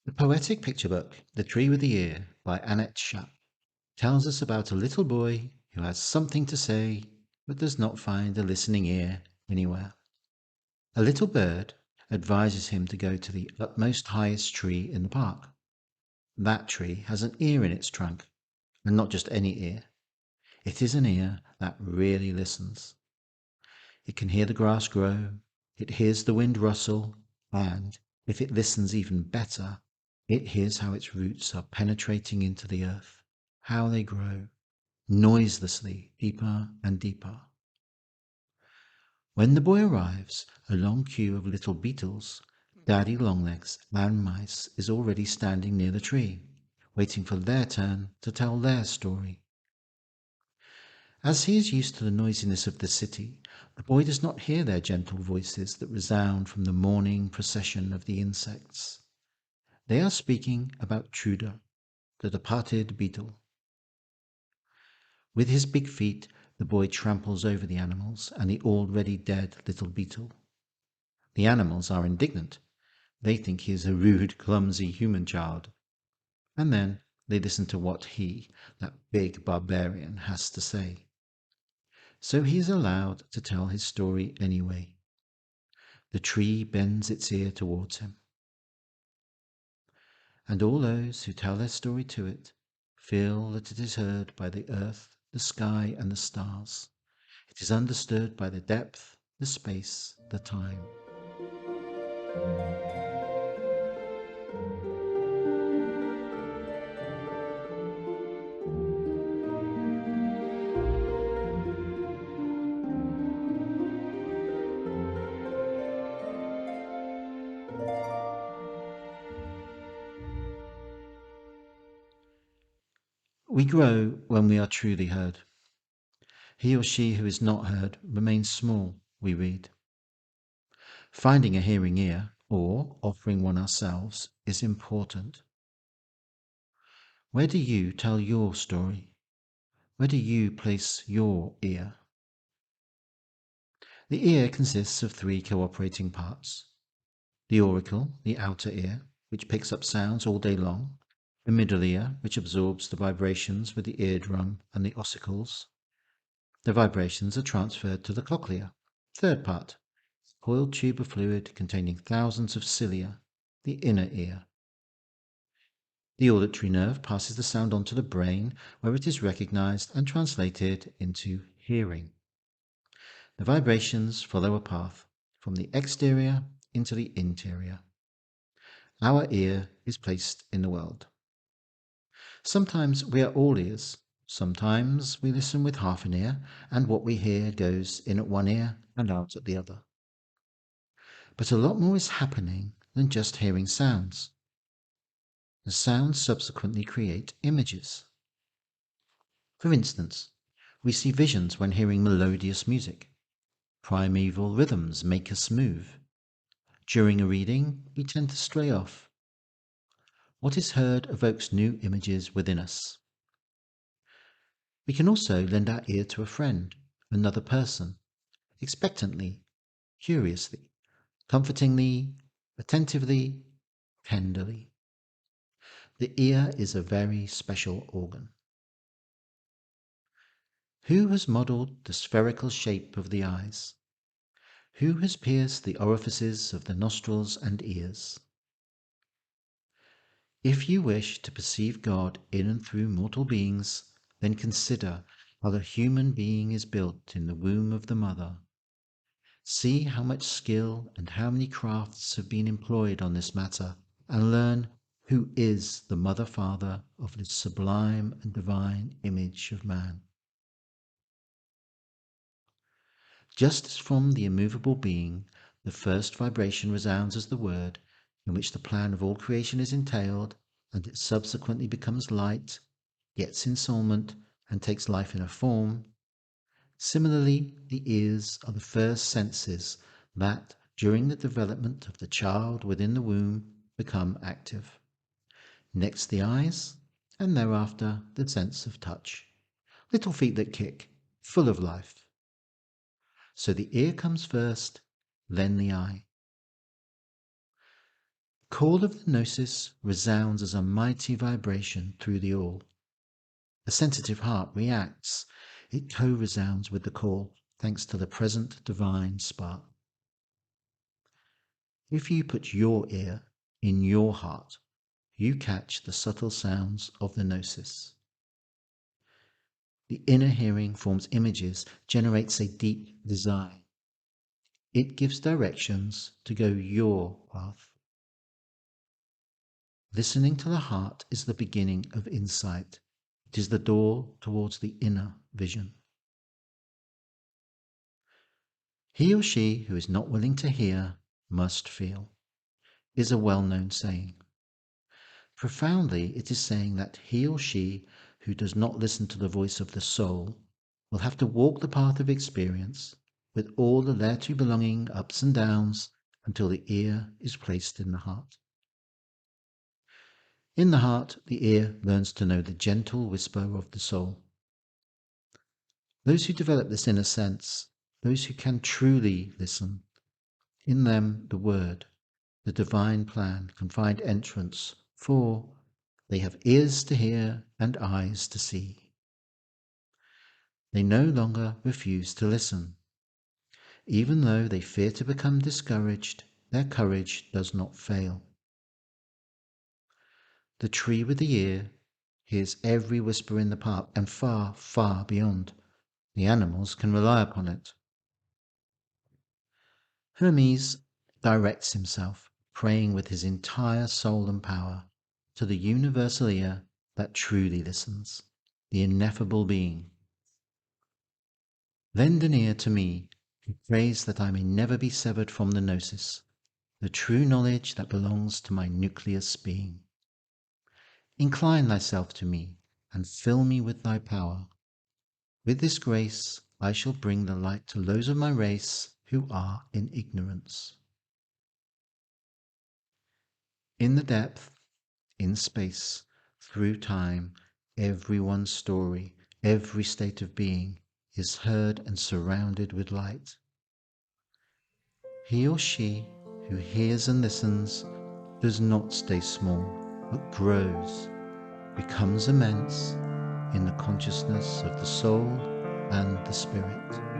The poetic picture book, The Tree with the Ear by Annette Schaap, tells us about a little boy who has something to say but does not find a listening ear anywhere. A little bird advises him to go to the utmost highest tree in the park. That tree has an ear in its trunk, and not just any ear. It is an ear that really listens. It can hear the grass grow, it hears the wind rustle, and, if it listens even better, it hears how its roots are penetrating into the earth, how they grow, noiselessly, deeper and deeper. When the boy arrives, a long queue of little beetles, daddy longlegs, and mice is already standing near the tree, waiting for their turn to tell their story. As he is used to the noisiness of the city, the boy does not hear their gentle voices that resound from the morning procession of the insects. They are speaking about Truda, the departed beetle. With his big feet, the boy tramples over the animals and the already dead little beetle. The animals are indignant. They think he is a rude, clumsy human child. And then they listen to what he, that big barbarian, has to say. So he is allowed to tell his story anyway. The tree bends its ear towards him. And all those who tell their story to it feel that it is heard by the earth, the sky, and the stars. It is understood by the depth, the space, the time. We grow when we are truly heard. He or she who is not heard remains small, we read. Finding a hearing ear, or offering one ourselves, is important. Where do you tell your story? Where do you place your ear? The ear consists of three cooperating parts. The auricle, the outer ear, which picks up sounds all day long. The middle ear, which absorbs the vibrations with the eardrum and the ossicles. The vibrations are transferred to the cochlea. Third part, coiled tube of fluid containing thousands of cilia, the inner ear. The auditory nerve passes the sound on to the brain, where it is recognized and translated into hearing. The vibrations follow a path from the exterior into the interior. Our ear is placed in the world. Sometimes we are all ears. Sometimes we listen with half an ear, and what we hear goes in at one ear and out at the other. But a lot more is happening than just hearing sounds. The sounds subsequently create images. For instance, we see visions when hearing melodious music. Primeval rhythms make us move. During a reading, we tend to stray off. What is heard evokes new images within us. We can also lend our ear to a friend, another person, expectantly, curiously, comfortingly, attentively, tenderly. The ear is a very special organ. Who has modelled the spherical shape of the eyes? Who has pierced the orifices of the nostrils and ears? If you wish to perceive God in and through mortal beings, then consider how the human being is built in the womb of the mother. See how much skill and how many crafts have been employed on this matter, and learn who is the mother-father of this sublime and divine image of man. Just as from the immovable being, the first vibration resounds as the word, in which the plan of all creation is entailed, and it subsequently becomes light, gets ensoulment, and takes life in a form. Similarly, the ears are the first senses that, during the development of the child within the womb, become active. Next the eyes, and thereafter the sense of touch. Little feet that kick, full of life. So the ear comes first, then the eye. call of the gnosis resounds as a mighty vibration through the all. A sensitive heart reacts. It co-resounds with the call, thanks to the present divine spark. If you put your ear in your heart, you catch the subtle sounds of the gnosis. The inner hearing forms images, generates a deep design. It gives directions to go your path. Listening to the heart is the beginning of insight. It is the door towards the inner vision. He or she who is not willing to hear must feel, is a well-known saying. Profoundly, it is saying that he or she who does not listen to the voice of the soul will have to walk the path of experience with all the thereto belonging ups and downs until the ear is placed in the heart. In the heart, the ear learns to know the gentle whisper of the soul. Those who develop this inner sense, those who can truly listen, in them the word, the divine plan can find entrance, for they have ears to hear and eyes to see. They no longer refuse to listen. Even though they fear to become discouraged, their courage does not fail. The tree with the ear hears every whisper in the park and far, far beyond. The animals can rely upon it. Hermes directs himself, praying with his entire soul and power, to the universal ear that truly listens, the ineffable being. Lend an ear to me, who prays that I may never be severed from the gnosis, the true knowledge that belongs to my nucleus being. Incline thyself to me, and fill me with thy power. With this grace I shall bring the light to those of my race who are in ignorance. In the depth, in space, through time, everyone's story, every state of being is heard and surrounded with light. He or she who hears and listens does not stay small, but grows, becomes immense in the consciousness of the soul and the spirit.